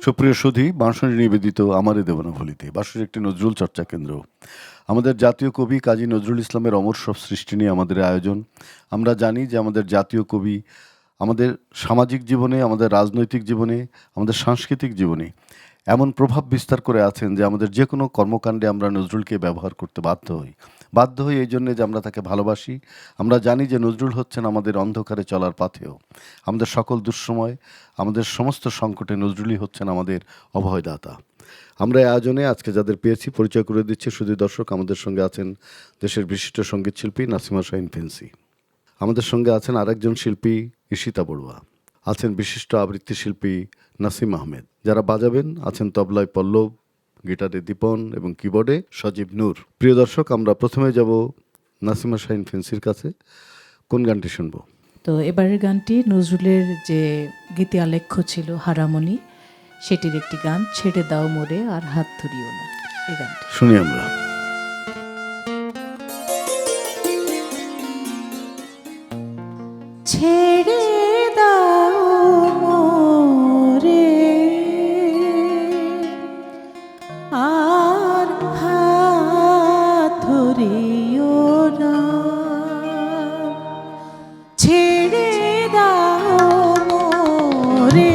সুপ্রিয় সুধী, বাঁশরী নিবেদিত আমারে দেবনা ভুলিতে বাঁশরী একটি নজরুল চর্চা কেন্দ্র। আমাদের জাতীয় কবি কাজী নজরুল ইসলামের অমর সব সৃষ্টি নিয়ে আমাদের আয়োজন। আমরা জানি যে আমাদের জাতীয় কবি আমাদের সামাজিক জীবনে, আমাদের রাজনৈতিক জীবনে, আমাদের সাংস্কৃতিক জীবনে এমন প্রভাব বিস্তার করে আছেন যে আমাদের যে কোনো কর্মকাণ্ডে আমরা নজরুলকে ব্যবহার করতে বাধ্য হই এই জন্যে যে আমরা তাকে ভালোবাসি। আমরা জানি যে নজরুল হচ্ছেন আমাদের অন্ধকারে চলার পাথেয়, আমাদের সকল দুঃসময়, আমাদের সমস্ত সংকটে নজরুলই হচ্ছেন আমাদের অভয়দাতা। আমরা এই আয়োজনে আজকে যাদের পেয়েছি পরিচয় করে দিচ্ছি। শুধু দর্শক, আমাদের সঙ্গে আছেন দেশের বিশিষ্ট সঙ্গীত শিল্পী নাসিমা শাহীন ফেন্সি, আমাদের সঙ্গে আছেন আরেকজন শিল্পী ঈশিতা বড়ুয়া, আছেন বিশিষ্ট আবৃত্তি শিল্পী নাসিম আহমেদ। যারা বাজাবেন আছেন তবলায় পল্লব, গিটারে দীপন এবং কিবোর্ডে সজীব নূর। প্রিয় দর্শক, আমরা প্রথমে যাব নাসিমা শাহীন ফেন্সির কাছে। কোন গানটি শুনব? তো এবারের গানটি নজরুলের যে গীতি আলেখ্য ছিল হারামণি, সেটির একটি গান, ছেড়ে দাও মোরে আর হাত ধরিও না। এই গানটি শুনি আমরা। ছেড়ে দাও মোরে আর হাত ধরিও না, ছেড়ে দাও মোরে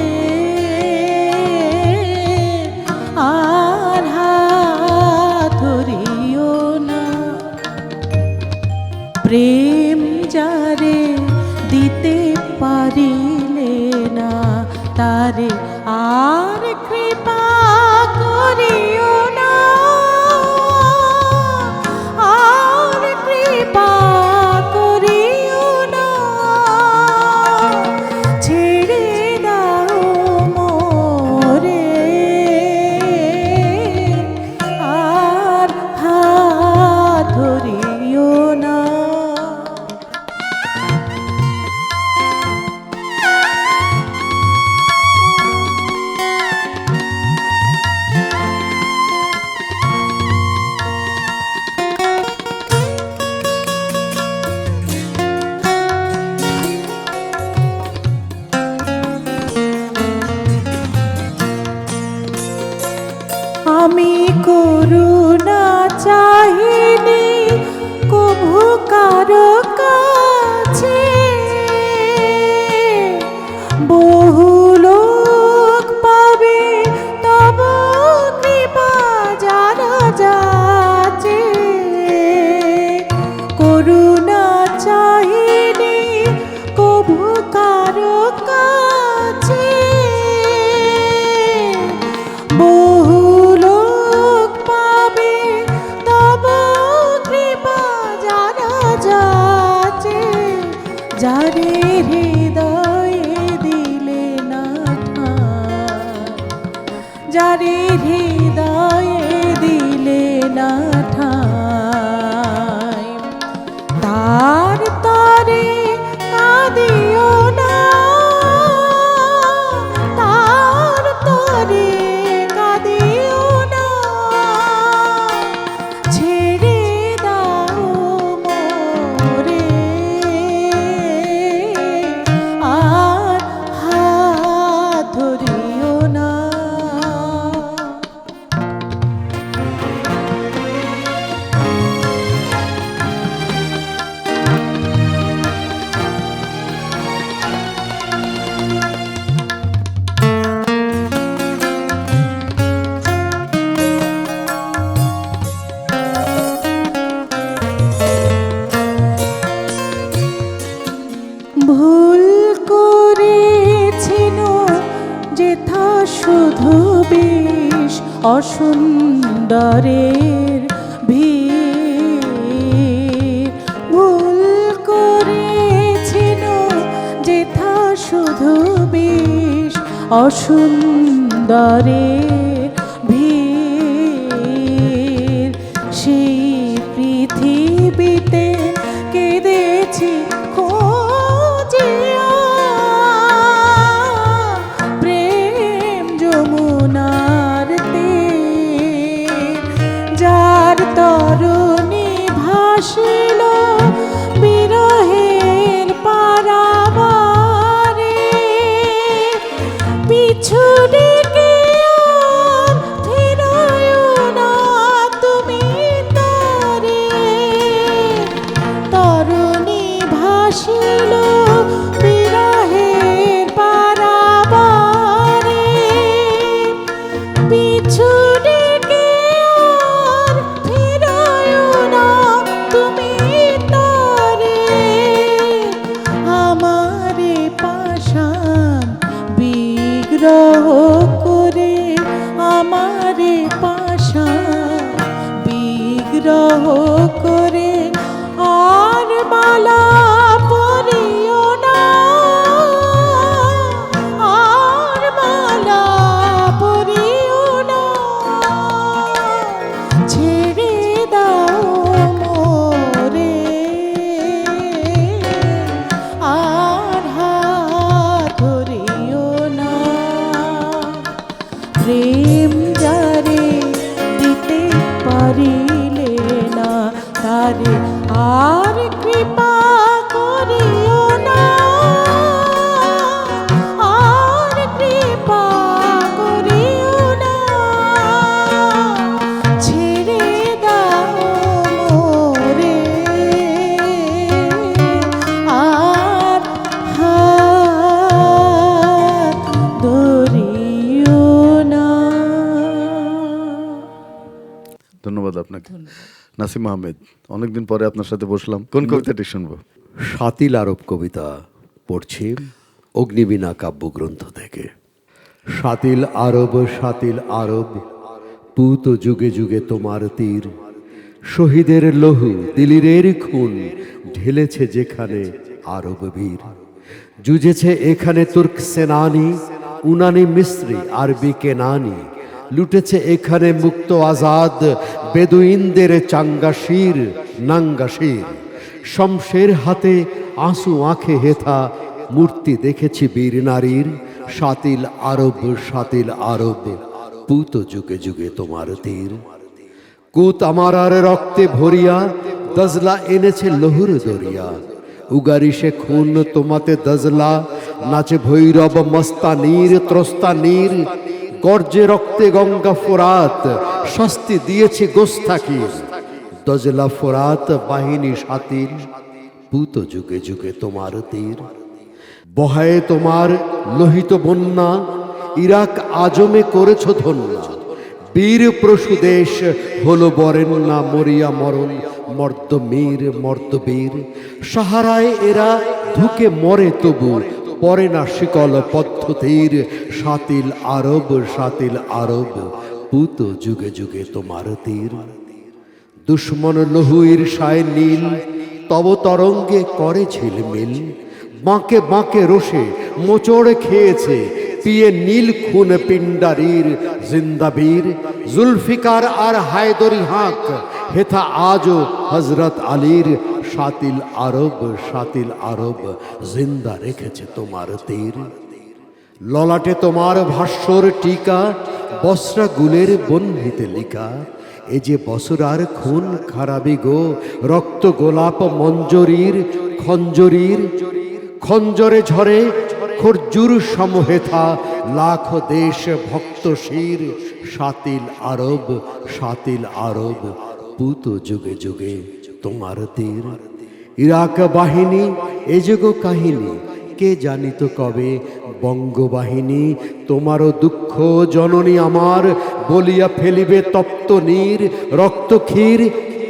আর হাত ধরিও না। প্রেম যারে দিতে পারিলে না, তারে আর কৃপা করিও না, আর কৃপা করিও না। ছেড়ে দাও মোরে আর হাত ধরিও না। আমি করুণা চাহিনি কভু কারো কাছে, বহু লোক পাবে তব কৃপা যারা যাচে। করুণা চাহিনি কভু কারো কাছে, বহু লোক পাবে তব কৃপা যারা যাচে। যারে হৃদয়ে দিলে না ঠাঁই, যারে হৃদয়ে দিলে না ঠাঁই, তার তরে কাঁদিও না, তার তরে কাঁদিও না। ছেড়ে দাও মোরে আর হাত ধরিও না। ভুল করেছিল যেথা শুধু বেশ অসুন্দরের ভিড়। ভুল করেছিল যেথা শুধু বেশ অসুন্দরের ভিড়। সেই পৃথিবীতে কেঁদেছি খোঁজিয়া, প্রেম যমুনার তীর। যার তরুণী ভাসিল বিরহের পারাবারে, পিছু ডেকে নাসিম আহমেদ, অনেকদিন পরে আপনার সাথে বসলাম, কোন কবিতাটি শুনবো? শাতিল আরব কবিতা পড়ছি অগ্নিবীণা কাব্যগ্রন্থ থেকে। শাতিল আরব পুত যুগে যুগে তোমার তীর, শহীদের লহু দিলিরের খুন ঢেলেছে যেখানে আরব বীর। জুঝেছে এখানে তুর্ক সেনানি, উনানি মিস্রি আরবি কেনানি, লুটেছে এখানে মুক্ত আজাদ বেদুইনদের চাঙ্গাশির নাঙ্গাশির। শমশের হাতে আঁসু আঁখে হেথা মূর্তি দেখেছি বীর নারীর। শাতিল আরব পুত যুগে যুগে তোমার তীর। কুত আমার আর রক্তে ভরিয়া দজলা এনেছে লহুর দরিয়া। উগারি সে খুন তোমাতে দজলা, নাচে ভৈরব মস্তানীর ত্রস্তানীর। গর্জে রক্তে গঙ্গা ফোরাত, শাস্তি দিয়েছে গোস্তাকির। দজলা ফোরাত বাহিনী শাতিল, পুত যুগে যুগে তোমার তীর। বহায়ে তোমার লোহিত বন্যা, ইরাক আজমে করেছ ধন্যা। বীর প্রসুদেশ হলো বরেণ্যা, মরিয়া মরণ মর্দবীর। সাহারায় এরা ধুকে মরে তবু পরে না শিকল পদ্ধতির। শাতিল আরব পুত যুগে যুগে তোমার তীর। দুশ্মন লহুইর সায় নীল, তব তরঙ্গে করে ঝিলমিল। বাঁকে বাঁকে রোষে মোচড় খেয়েছে পিয়ে নীল খুন পিণ্ডারির জিন্দাবীর। জুলফিকার আর হায়দরি হাঁক হেথা আজও হজরত আলীর। শাতিল আরব জিন্দা রেখেছে তোমার তীর। ললাটে তোমার ভাষ্যর টিকা, বসরা গুলের বহ্নিতে লিখা। এ যে বসরার খুন খারাপি গো, রক্ত গোলাপ মঞ্জরির খঞ্জরে ঝরে খরজুর সমহেথা লাখ দেশ ভক্ত শির। শাতিল আরব পুত যুগে যুগে তোমার তীর। ইরাক বাহিনী এ যুগ কাহিনী, কে জানিত কবে বঙ্গবাহিনী। তোমারও দুঃখ জননী আমার, বলিয়া ফেলিবে তপ্ত নীর। রক্ত ক্ষীর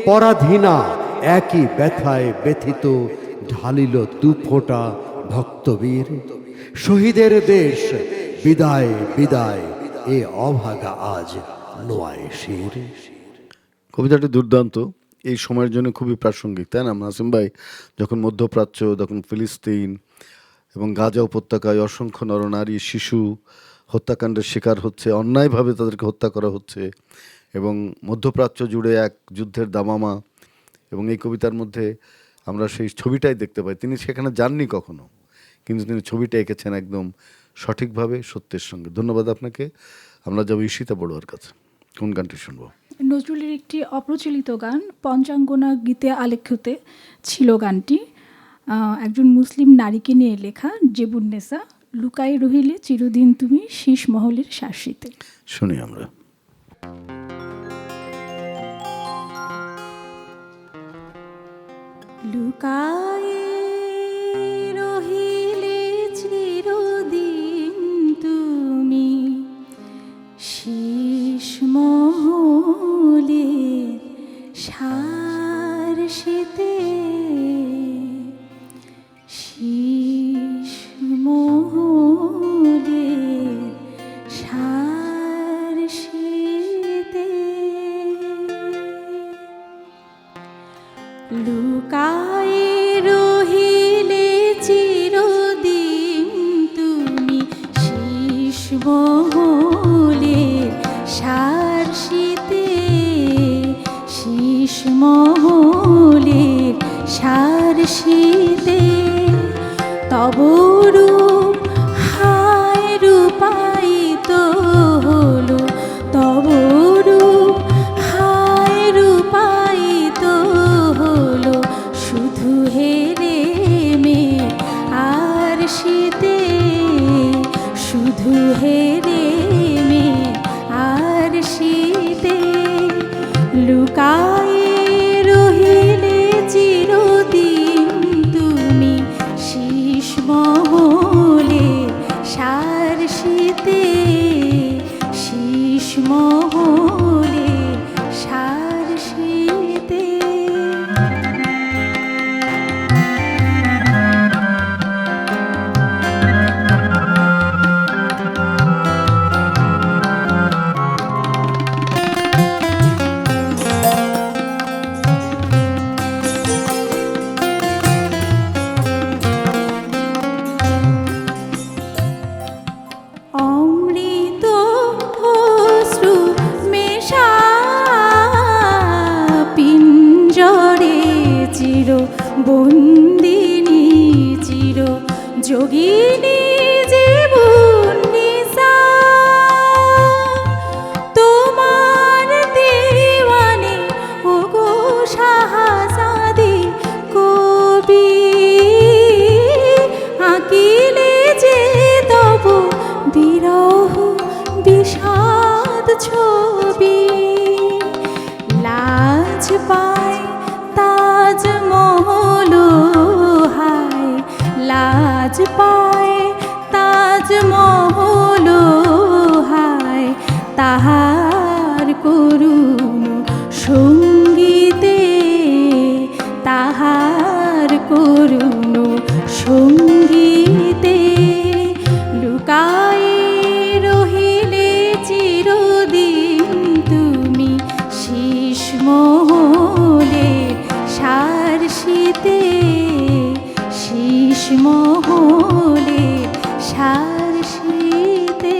পরাধীনা একই ব্যথায় ব্যথিত, ঢালিল দু ফোঁটা ভক্তবীর। শহীদের দেশ বিদায় বিদায়, এ অভাগা আজ নোয়ায় শির। কবিতাটি দুর্দান্ত, এই সময়ের জন্য খুবই প্রাসঙ্গিক, তাই না নাসিম ভাই? যখন মধ্যপ্রাচ্য, তখন ফিলিস্তিন এবং গাজা উপত্যকায় অসংখ্য নরনারী শিশু হত্যাকাণ্ডের শিকার হচ্ছে, অন্যায়ভাবে তাদেরকে হত্যা করা হচ্ছে, এবং মধ্যপ্রাচ্য জুড়ে এক যুদ্ধের দামামা। এবং এই কবিতার মধ্যে আমরা সেই ছবিটাই দেখতে পাই। তিনি সেখানে যাননি কখনো, কিন্তু তিনি ছবিটা এঁকেছেন একদম সঠিকভাবে, সত্যের সঙ্গে। ধন্যবাদ আপনাকে। আমরা যাবো ঈশিতা বড়ুয়ার কাছে। কোন গানটি শুনবো? নজরুলের একটি অপ্রচলিত গান পঞ্চাঙ্গনা গীতে আলেখ্যতে ছিল গানটি। একজন মুসলিম নারীকে নিয়ে লেখা, জেবুন্নেসা। লুকাই রহিলে চিরদিন তুমি শীষ মহলের শাসিতে। শুনি আমরা। লুকাই রহিলে চিরদিন তুমি শীষ মহলের শাসিতে। শীষ মহলের শাসিতে। লুকাই রহিলে চিরদিন তুমি শীষ মহলের শাসিতে। শীষ মহলের শাসিতে। তব রূপ হায় রূপায়িত হলো, তব রূপ হায় রূপায়িত হলো, শুধু হেরে মে আর শীতে। শুধু হেরে মে আর শীতে। লুকাই রহিলে চিরদিন তুমি শীষ মহলের শাসিতে। শীষ মহলের শাসিতে। বন্দিনী চির যোগিনী জীবন নিশা, তোমার দেওয়ানে ওগো শাহজাদি কবি, আঁকিলে যে তব বিরহ বিষাদ ছবি। লাজ পায় তাজমহল হায়, লাজ পায় তাজমহল হায়, তাহার করুণ সঙ্গীতে, তাহার করুণ সঙ্গীতে লুকায়ে রহিলে চিরদিন তুমি শীষ মহলে সারসিতে, শীষ মহলে সারসিতে।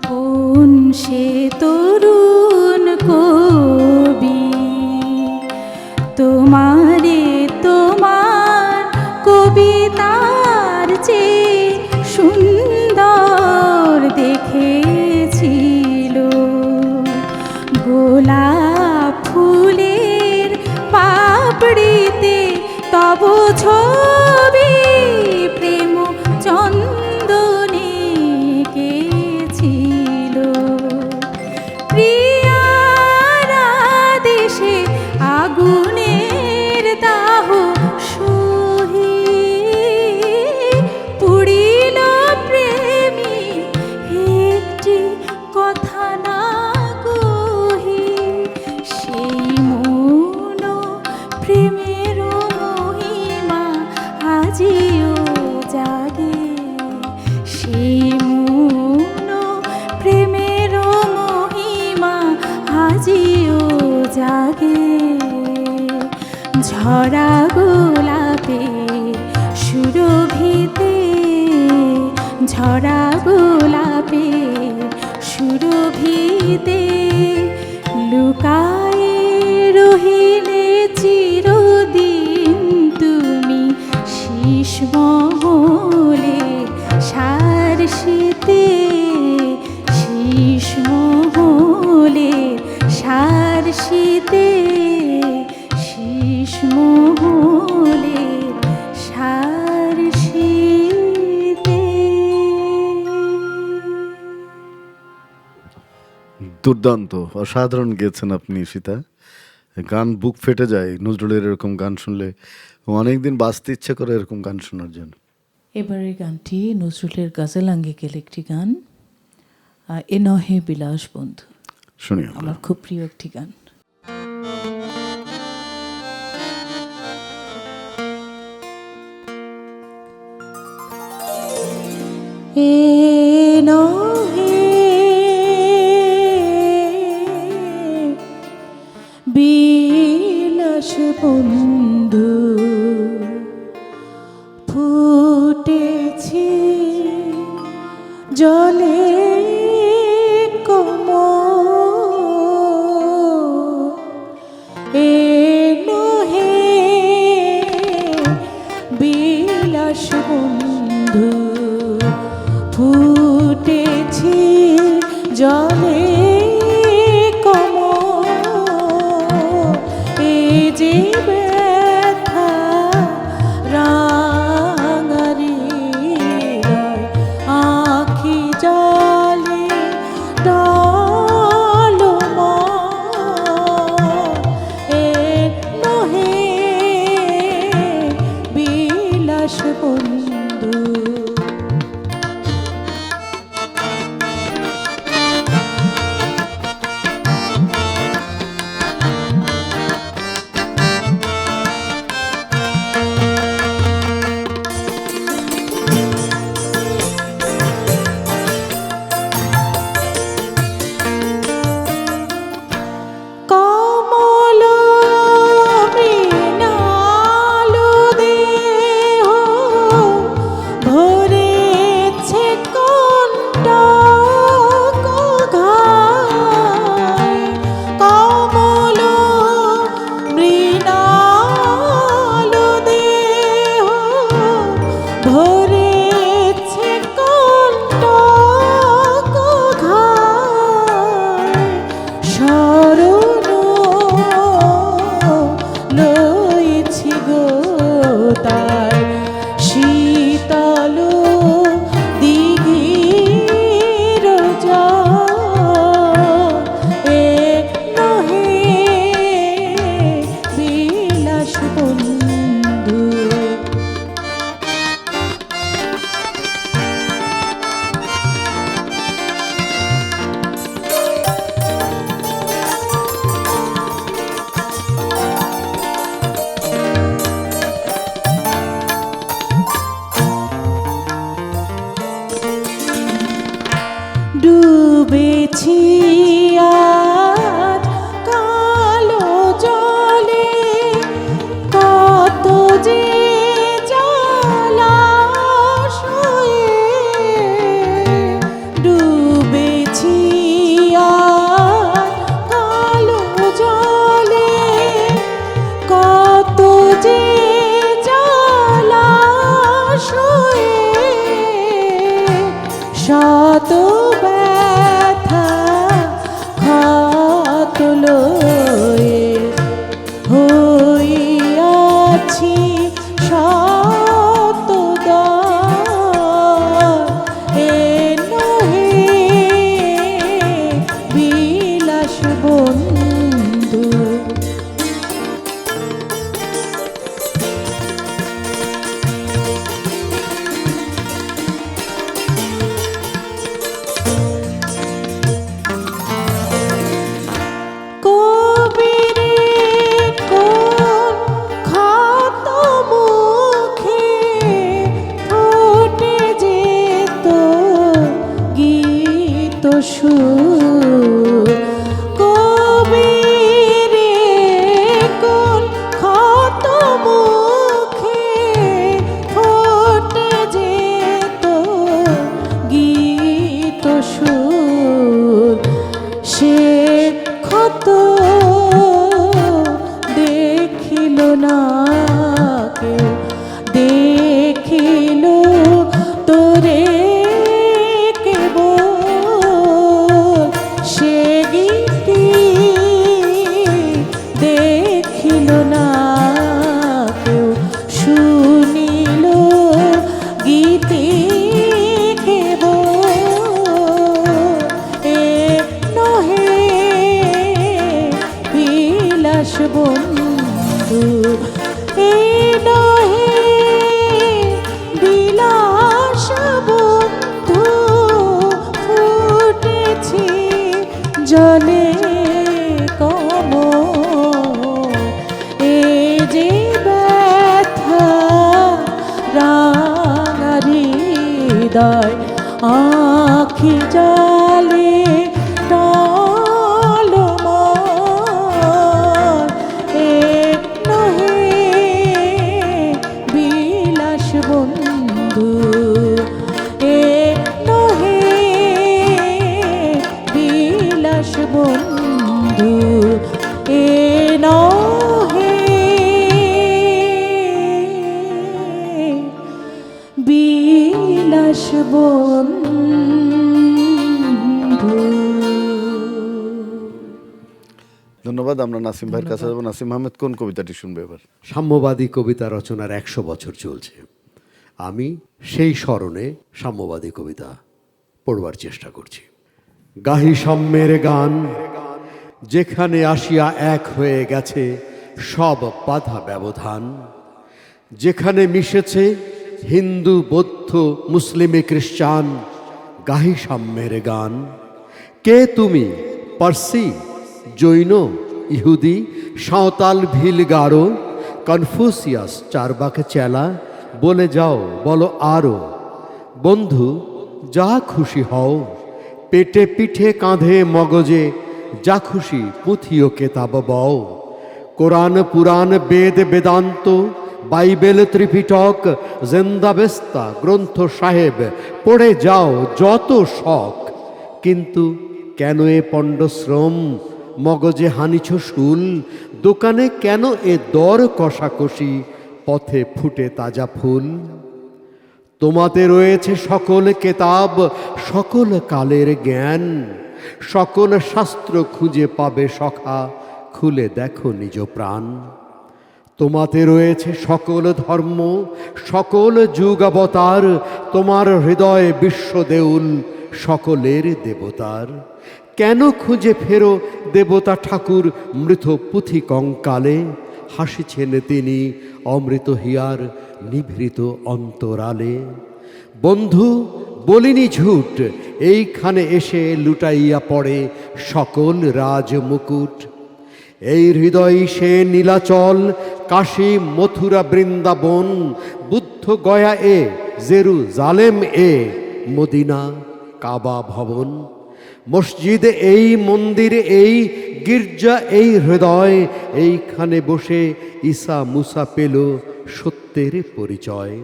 কোন সে তরুণ কবি তোমারে তোমার কবিতার চেয়ে সুন্দর দেখেছিল, গোলাপ ফুলের পাপড়িতে তব ছবি প্রেম চন্দনে এঁকেছিল। প্রিয়ারা দেশে আগুনের দাহ সহি, পুড়িল প্রেমী একটি কথা না কহি, সেই মন প্রেমের মহিমা আজিও জাগে, সেই মন প্রেমের মহিমা আজিও জাগে। ঝরা গোলাপে সুরভিতে, ঝরা গোলাপে সুরভিতে লুকায়ে রহিলে চিরদিন তুমি শীষ মহলে সারসিতে, শীষ মহলে সারসিতে, শীষ মহলে সারসিতে। দুর্দান্ত, অসাধারণ গেয়েছেন আপনি ঈশিতা। গান বুক ফেটে যায় নজরুলের এরকম গান শুনলে, অনেকদিন বাঁচতে ইচ্ছে করে এরকম গান শোনার জন্য। এবারের গানটি নজরুলের গজল আঙ্গিকের একটি গান, এ নহে বিলাস বন্ধু, শুনি আমরা। আমার খুব প্রিয় একটি গান। এ নহে বিলাস বন্ধু, ফুটেছি জলে এ নহে বিলাস বন্ধু, ফুটেছি জলে এ যে ব্যথা রাঙারি আখি জলে এ নহে বিলাস বন্ধু। যে জলাশয়ে শত ব্যথা ক্ষত লয়ে হইয়াছি শত এ নহে বিলাস বন্ধু। কবিরে কোন ক্ষত মুখে ফুটে যেত গীত সুর। কবিরে কোন ক্ষত মুখে ফুটে যেত গীত সুর। সে ক্ষত দেখিল না কেউ, দেখিল তোরে কেবল। সে গীতি দেখিল না কেউ, শুনিল গীতি কেবল। এ নহে বিলাস বন্ধু, এ নহে বিলাস বন্ধু। ফুটেছি জলে কমল, এ যে ব্যথা রাঙা হৃদয় আখি জালে টলমল। এ নহে বিলাস বন্ধু, এ নহে বিলাস বন্ধু, এ নহে বিলাস বন্ধু। ধন্যবাদ। আমরা নাসিম ভাইয়ের কাছে যাবো। নাসিম আহমেদ, কোন কবিতাটি শুনবে এবার? সাম্যবাদী কবিতা রচনার 100 বছর চলছে। আমি সেই স্মরণে সাম্যবাদী কবিতা পড়বার চেষ্টা করছি। গাহি সাম্যের গান, যেখানে আসিয়া এক হয়ে গেছে সব বাধা ব্যবধান। যেখানে মিশেছে হিন্দু, বৌদ্ধ, মুসলিমে, খ্রিস্টান। গাহি সাম্যের গান। কে তুমি? পার্সি, জৈন, ইহুদি, সাঁওতাল, ভিল, গারো, কনফুসিয়াস, চারবাক চেলা। বলে যাও, বলো আরো। বন্ধু, যা খুশি হও, পেটে পিঠে কাঁধে মগজে, যা খুশি পুঁথি ও কেতাব বও। কোরআন, পুরাণ, বেদ, বেদান্ত, বাইবেল, ত্রিপিটক, জেন্দাবেস্তা, গ্রন্থ সাহেব পড়ে যাও যত শখ। কিন্তু কেন এ পণ্ডশ্রম? মগজে হানিছ শুল। দোকানে কেন এ দর কষাকষি? পথে ফুটে তাজা ফুল। তোমাতে রয়েছে সকল কেতাব, সকল কালের জ্ঞান। সকল শাস্ত্র খুঁজে পাবে সখা, খুলে দেখো নিজ প্রাণ। তোমাতে রয়েছে সকল ধর্ম, সকল যুগ অবতার। তোমার হৃদয়ে বিশ্বদেউল, সকলের দেবতার। কেন খুঁজে ফেরো দেবতা ঠাকুর মৃত পুঁথি কঙ্কালে? হাসিছেন তিনি অমৃত হিয়ার নিভৃত অন্তরালে। বন্ধু, বলিনি ঝুট, এইখানে এসে লুটাইয়া পড়ে সকল রাজমুকুট। এই হৃদয় সে নীলাচল, কাশী, মথুরা, বৃন্দাবন, বুদ্ধ গয়া এ, জেরুজালেম এ, মদিনা, কাবা ভবন। মসজিদ এই, মন্দির এই, গির্জা এই হৃদয়। এইখানে বসে ঈসা মুসা পেল সত্যের পরিচয়।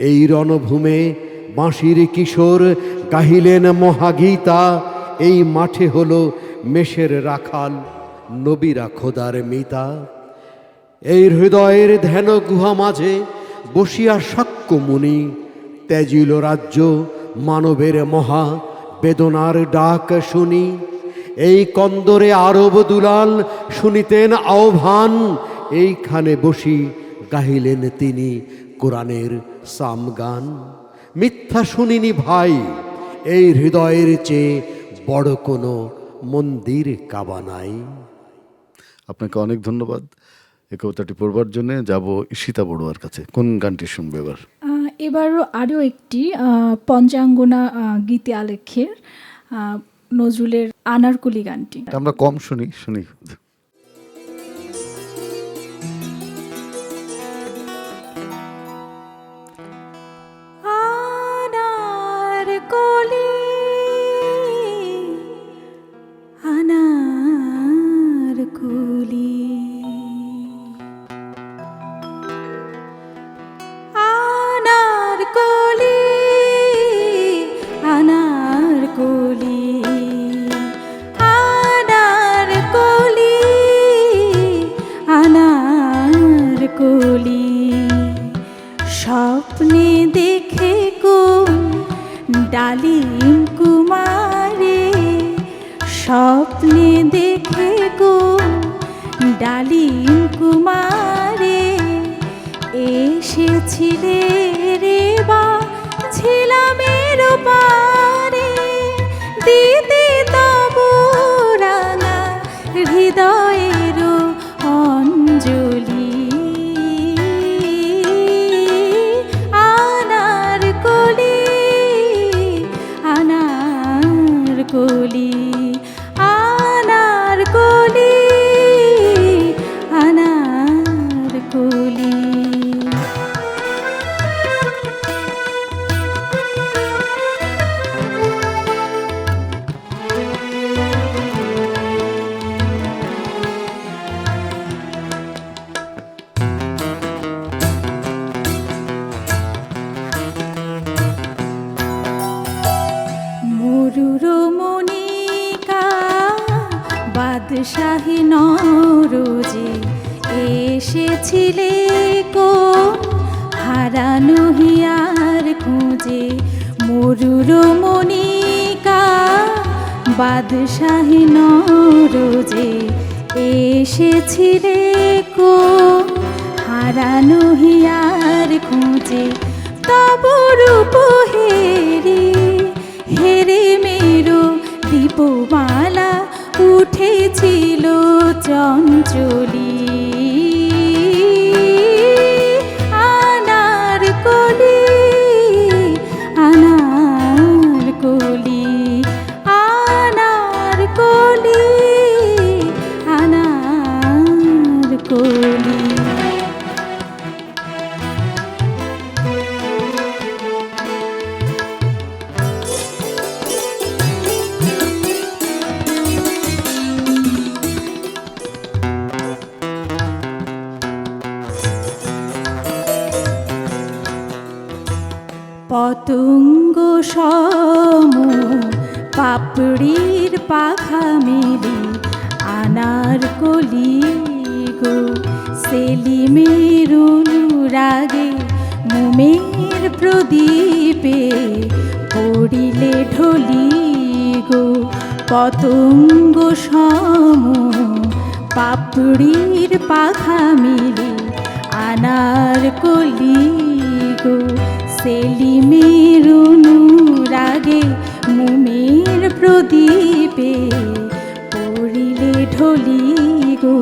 এই রণভূমে বাঁশির কিশোর গাহিলেন মহাগীতা। এই মাঠে হলো মেষের রাখাল, নবীরা খোদার মিতা। এই হৃদয়ের ধ্যান গুহা মাঝে বসিয়া সাক্ষ্য মুনি ত্যাজিল রাজ্য মানবের মহা বেদনার ডাক শুনি। এই কন্দরে আরব দুলাল শুনিতেন আহ্বান, এইখানে বসি গাহিলেন তিনি কোরআনের সামগান। মিথ্যা শুনিনি ভাই, এই হৃদয়ের চেয়ে বড় কোনো মন্দির কাবা নাই। আপনাকে অনেক ধন্যবাদ এই কবিতাটি পড়বার জন্য। যাব ঈশিতা বড়ুয়ার কাছে। কোন গানটি শুনবে এবার? এবারও আরও একটি পঞ্চাঙ্গনা গীতি আলেখ্যের নজরুলের আনারকলি গানটি। আমরা কম শুনি শুনি। আনারকলি আনারকলি আনারকলি আনারকলি আনারকলি আনারকলি স্বপ্নে দেখে কোন ডালিম কুমারে, স্বপ্নে দেখে কোন ডালিম কুমারে এসেছিলে রে বা ছিলামের পারে, দিতে তব রাঙা হৃদয়ের অঞ্জলি। আনারকলি আনারকলি আনারকলি আনারকলি। মরুর মনিকা বাদশাহী নরজে এসেছিলে কোন হারানো হিয়ার খুঁজে। মরুর মনিকা বাদশাহী নরজে এসেছিলে কোন হারানো হিয়ার খুঁজে। তব রূপ হেরে হেরে মেরো দীপমালা উঠেছিল চঞ্চলি। আনারকলি আনারকলি আনারকলি আনারকলি। পতঙ্গ সম পাপড়ির পাখা মেলি আনারকলি গো। সেলিমের অনুরাগে মোমের প্রদীপে পড়িলে ঢলি গো। পতঙ্গ সম পাপড়ির পাখা মেলি আনারকলি গো। সেলিমের অনুরাগে মোমের প্রদীপে পড়িলে ঢলি গো।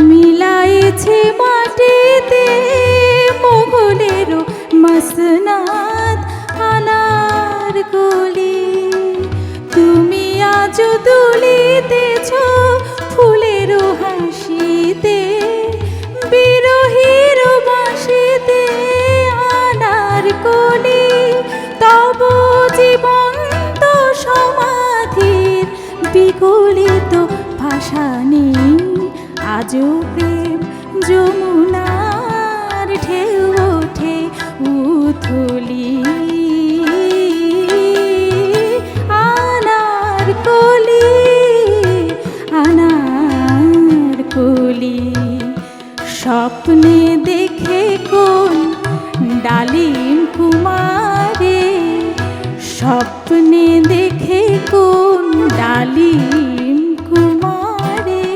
মিলাইছে মাটিতে মোগলের মসনাদ আনারকলি। তুমি আজ দুলিতেছ ফুলের হাসিতে বিরহীর বাঁশিতে। আনারকলি তব জীবন্ত সমাধির বিগলিত ভাষানি আজও প্রেম যমুনার ঢেউ ওঠে উথলি। আনারকলি আনারকলি স্বপ্নে দেখে কোন ডালিম কুমারে, স্বপ্নে দেখে কোন ডালিম কুমারে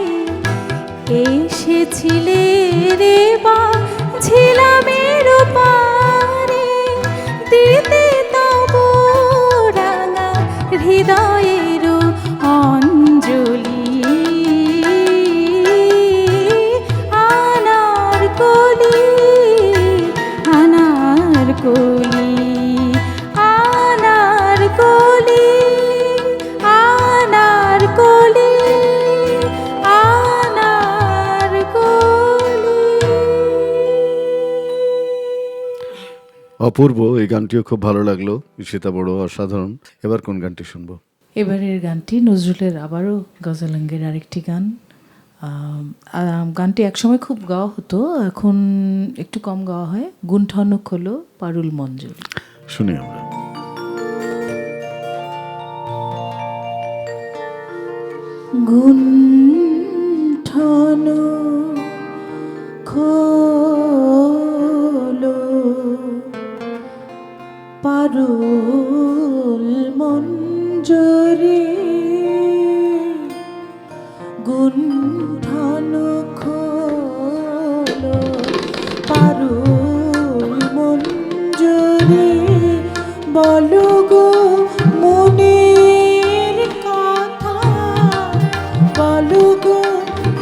এসেছিলে রে বা ঝিলামের পারে, দিতে তব রাঙা হৃদয়ের অঞ্জলি। আনারকলি আনারকলি আনারকলি আনারকলি আনারকলি। অপূর্ব, এই গানটিও খুব ভালো লাগলো, সেটা বড় অসাধারণ। এবার কোন গানটি শুনবো? এবারের গানটি নজরুলের আবারও গজলাঙ্গের আরেকটি গান। গানটি একসময় খুব গাওয়া হতো, এখন একটু কম গাওয়া হয়। গুণ্ঠনক হলো পারুল মঞ্জুরি। শুনি আমরা। গুণ্ঠন খোলো পারুল মঞ্জুরি, গুণ্ঠন খোলো পারুল মঞ্জুরি, বলো গো মনের কথা, বলো গো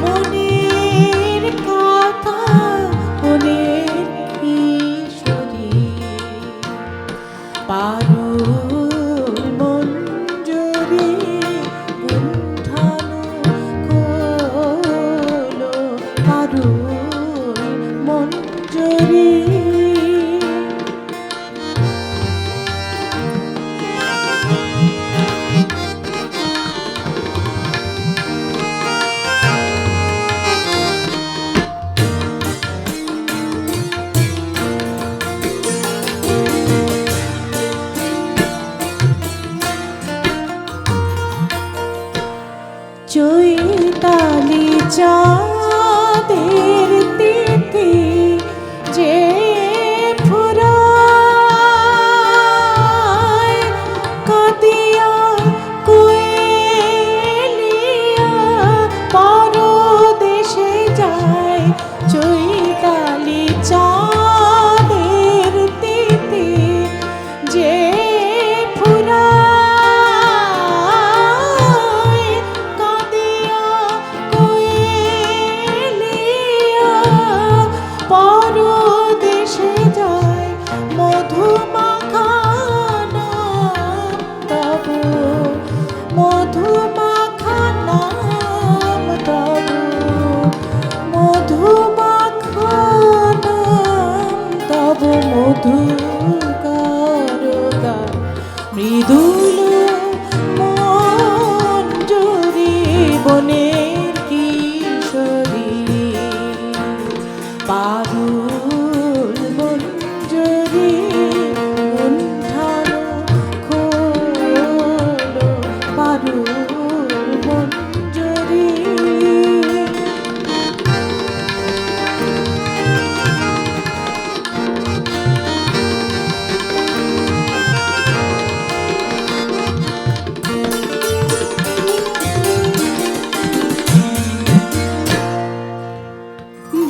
মনের কথা, মনের কিশোরী পারুল মঞ্জুরি, গুণ্ঠন খোলো পারুল মঞ্জুরি। চৈতালি চাঁদের তিথি যে ফুরায়, কাঁদিয়া কোয়েলিয়া পরদেশে যায়। চৈতালি চাঁদের তিথি যে ফুরায়, কাঁদিয়া কোয়েলিয়া পরদেশে যায়। মধুমাখা নাম তব, মধুমাখা নাম তব, মধুমাখা নাম তব, মধুকার গান মৃদুল মঞ্জুরি, বনের কিশোরী পারুল মঞ্জুরি, গুণ্ঠন খোলো পারুল মঞ্জুরি।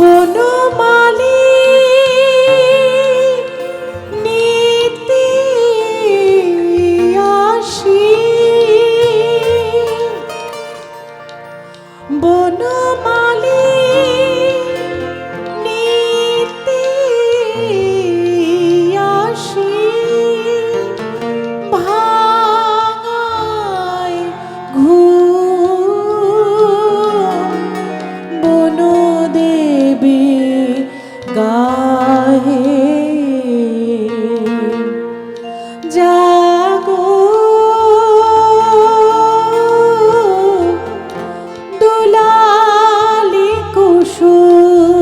বনমালী নীতি আসি, বনমালী নীতি আসি, ভাঙায় ঘুম বনদেবী গাহে। জাগো দুলালি কুসুম,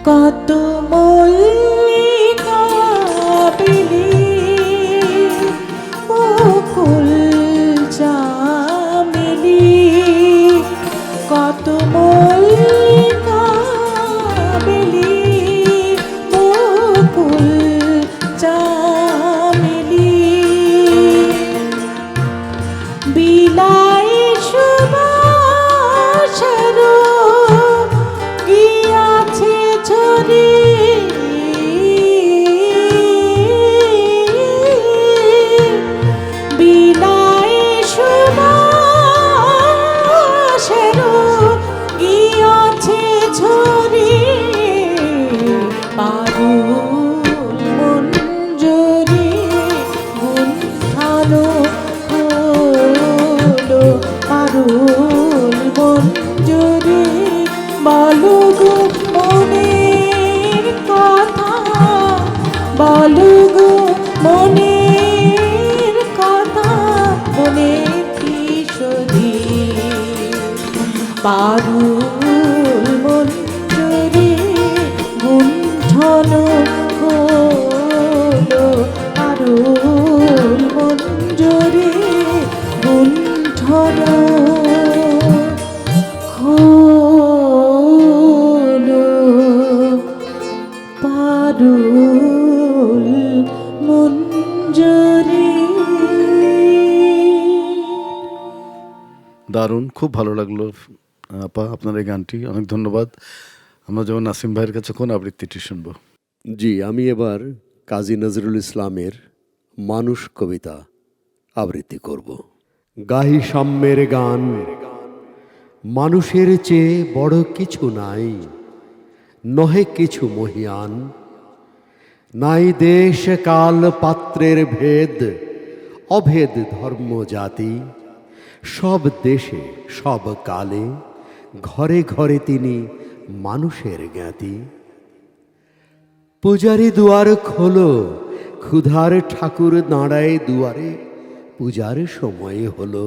কত মল্লিকা বিলি, বকুল চামেলি, কত মল্লিকা ঝরে পারুল মঞ্জরি গুন্থানো হলো পারুল মঞ্জরি বলো গো মনের কথা বলো গো মনের কথা মনের কিশোরী পারুল মঞ্জরি গুণ্ঠন হলো পারুল মঞ্জরি গুণ্ঠন হলো পারুল মঞ্জরি। দারুণ, খুব ভালো লাগলো আপা আপনার এই গানটি, অনেক ধন্যবাদ। আমরা যেমন নাসিম ভাইয়ের কাছে কোন আবৃত্তিটি শুনবো? জি, আমি এবার কাজী নজরুল ইসলামের মানুষ কবিতা আবৃত্তি করব। গাহি সাম্যের গান, মানুষের চেয়ে বড় কিছু নাই, নহে কিছু মহিয়ান, নাই দেশ কাল পাত্রের ভেদ, অভেদ ধর্ম জাতি, সব দেশে সব কালে ঘরে ঘরে তিনি মানুষের জ্ঞাতি। পূজারি দুয়ার খোলো, ক্ষুধার ঠাকুর দাঁড়ায় দুয়ারে, পূজার সময় হলো।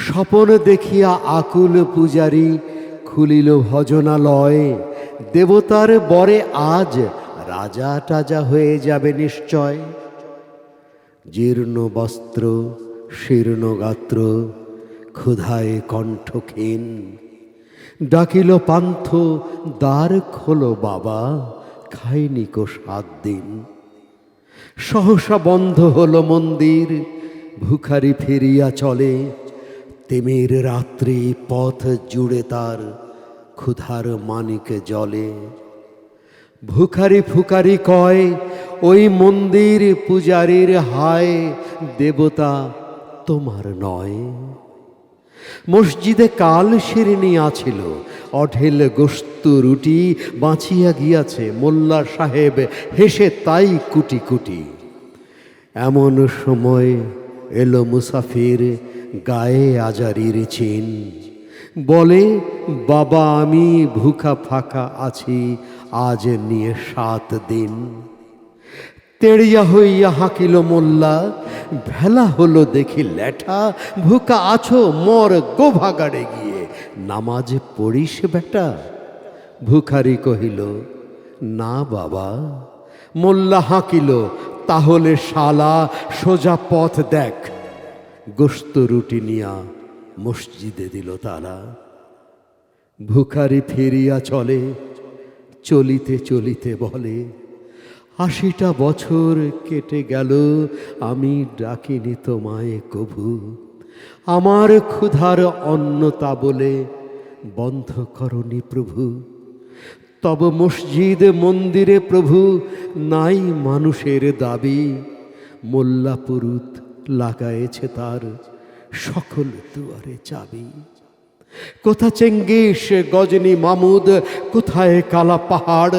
স্বপন দেখিয়া আকুল পূজারি খুলিল ভজনালয়, দেবতার বরে আজ রাজা টাজা হয়ে যাবে নিশ্চয়। জীর্ণ বস্ত্র শীর্ণ গাত্র ক্ষুধায় কণ্ঠক্ষীণ, ডাকিল পান্থ দ্বার খোলো বাবা, খাইনি কো 7 দিন। সহসা বন্ধ হলো মন্দির, ভিখারি ফিরিয়া চলে, তিমির রাত্রি পথ জুড়ে তার ক্ষুধার মানিক জলে। ভিখারি ফুকারি কয় ওই মন্দির পূজারীর হায়, দেবতা তোমার নয়। মসজিদে কাল শিরনি আছিল, অঢেল গোস্ত রুটি বাঁচিয়া গিয়াছে, মোল্লা সাহেব হেসে তাই কুটি কুটি। এমন সময় এলো মুসাফির, গায়ে আজারির চিন, বলে বাবা আমি ভুখা ফাঁকা আছি, আজ নিয়ে 7 দিন। তেড়িয়া হইয়া হাঁকিল মোল্লা, ভেলা হলো দেখি ল্যাঠা, ভুকা আছো মর গোভাগাড়ে গিয়ে, নামাজ পড়িস বেটা। ভিখারি কহিল না বাবা। মোল্লা হাঁকিল তাহলে শালা সোজা পথ দেখ, গোস্ত রুটি নিয়া মসজিদে দিল তালা। ভিখারি ফিরিয়া চলে, চলিতে চলিতে বলে 80টা বছর কেটে গেল, আমি ডাকিনি তোমায় কভু, আমার ক্ষুধার অন্নতা বলে বন্ধ করনি প্রভু। তব মসজিদ মন্দিরে প্রভু নাই মানুষের দাবি, মোল্লা পুরুত লাগায়েছে তার সকল দুয়ারে চাবি। কোথা চেঙ্গিস গজনী মামুদ, কোথায় কালা পাহাড়,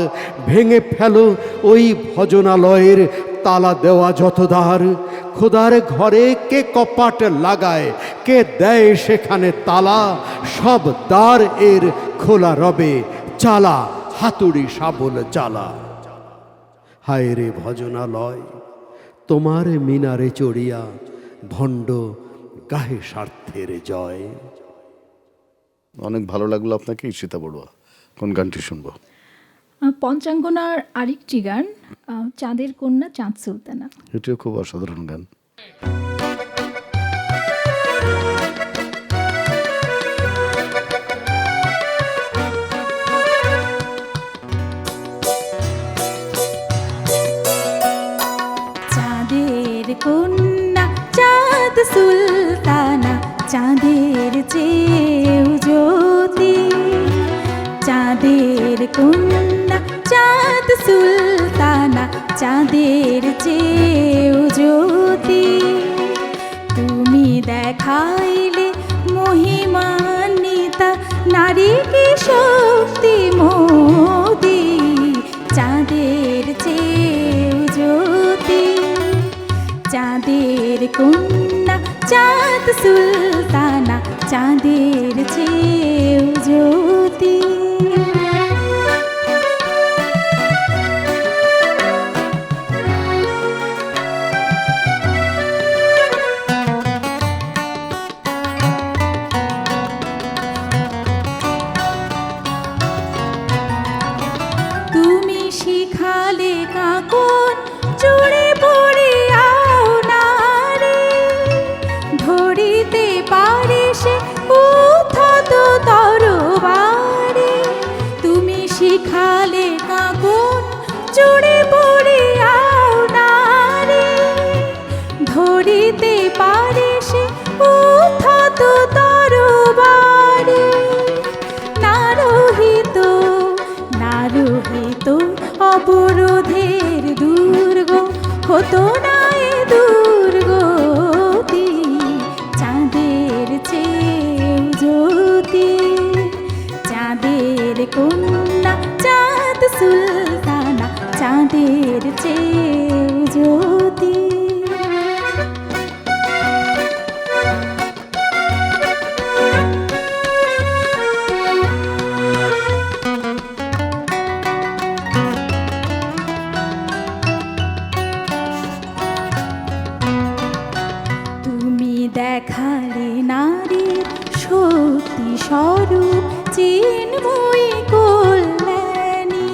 ভেঙে ফেলো ওই ভজনালয়ের তালা দেওয়া যত দ্বার। খোদার ঘরে কে কপাট লাগায়, কে দেয় সেখানে তালা, সব দ্বার এর খোলা রবে, চালা হাতুড়ি শাবল চালা। হায় রে ভজনালয়, তোমার মিনারে চড়িয়া ভণ্ড গাহে স্বার্থের জয়। অনেক ভালো লাগলো আপনাকে ঈশিতা বড়ুয়া। কোন গানটি শুনবো? পঞ্চাঙ্গনার আরেকটি গান, চাঁদের কন্যা চাঁদ সুলতানা। এটিও খুব অসাধারণ গান। চাঁদের কন্যা চাঁদ সুলতানা, চাঁদের চেয়েও জ্যোতি। চাঁদের কন্যা চাঁদ সুলতানা, চাঁদের চেয়েও জ্যোতি। তুমি দেখাইলে মহিমান্বিতা নারী কি শক্তি। চাঁদ সুলতানা চাঁদের চেয়েও জ্যোতি। তুমি শিখালে কাকন চুড়ে পড়িয়াও নারে, ধরিতে পারে সে উদ্ধত তরবারি। তুমি শিখালে কাকন চুড়ে পড়িয়াও নারে, ধরিতে পারে সে উদ্ধত তরবারি। নারোহিত নারোহিত অবরোধের দুর্গ হতো না এ দুর্গতি, চাঁদের চেয়েও জ্যোতি। চাঁদের কন্যা চাঁদ সুলতানা চাঁদের চেয়েও জ্যোতি। তুমি দেখালে নারীর শক্তি স্বরূপ চিন্ময়ী কল্যাণী,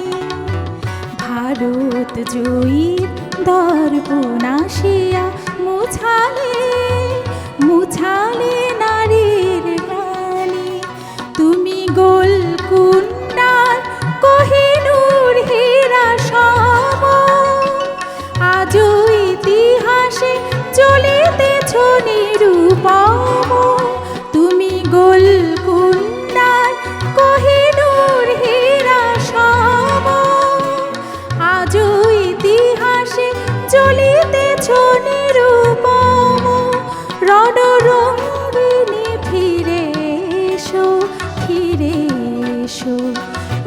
ভারত জয়ীর দর্পণ আসিয়া মুছালে মুছালে নারীর রানী। তুমি গোলকুন্ডার কোহিনূর হীরা সম, আজও ইতিহাসে চলিতেছ নিরূপম। তুমি গোলকুন্ডার কোহিনূর হীরা সম, আজও ইতিহাসে চলিতেছ নিরূপম। রণরঙ্গিনী ফিরে এসো ফিরে এসো,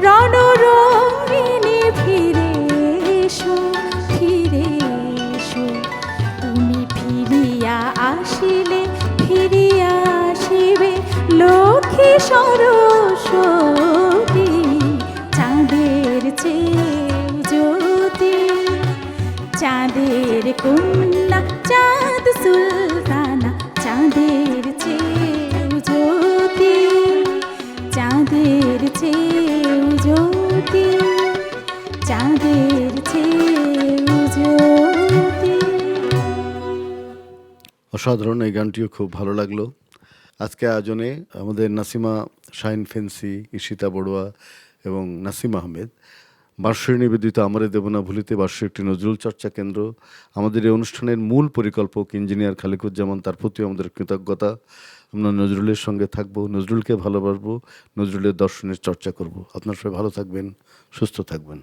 রণরঙ্গিনী ফিরে এসো ফিরে এসো। তুমি ফিরিয়া আসিলে ফিরিয়া আসিবে লক্ষ্মী সরস্বতী, চাঁদের চেয়েও জ্যোতি। চাঁদের কন্যা চাঁদ সুলতানা চাঁদের চেয়েও জ্যোতি, চাঁদের চেয়েও জ্যোতি, চাঁদের চেয়েও জ্যোতি। অসাধারণ, এই গানটিও খুব ভালো লাগলো। আজকে আয়োজনে আমাদের নাসিমা শাহিন ফেন্সি, ঈশিতা বড়ুয়া এবং নাসিম আহমেদ, বার্ষিক নিবেদিত আমারে দেব না ভুলিতে বার্ষিক একটি নজরুল চর্চা কেন্দ্র, আমাদের এই অনুষ্ঠানের মূল পরিকল্পক ইঞ্জিনিয়ার খালিকুজ্জামান, তার প্রতিও আমাদের কৃতজ্ঞতা। আমরা নজরুলের সঙ্গে থাকবো, নজরুলকে ভালোবাসবো, নজরুলের দর্শনের চর্চা করব। আপনার সবাই ভালো থাকবেন, সুস্থ থাকবেন।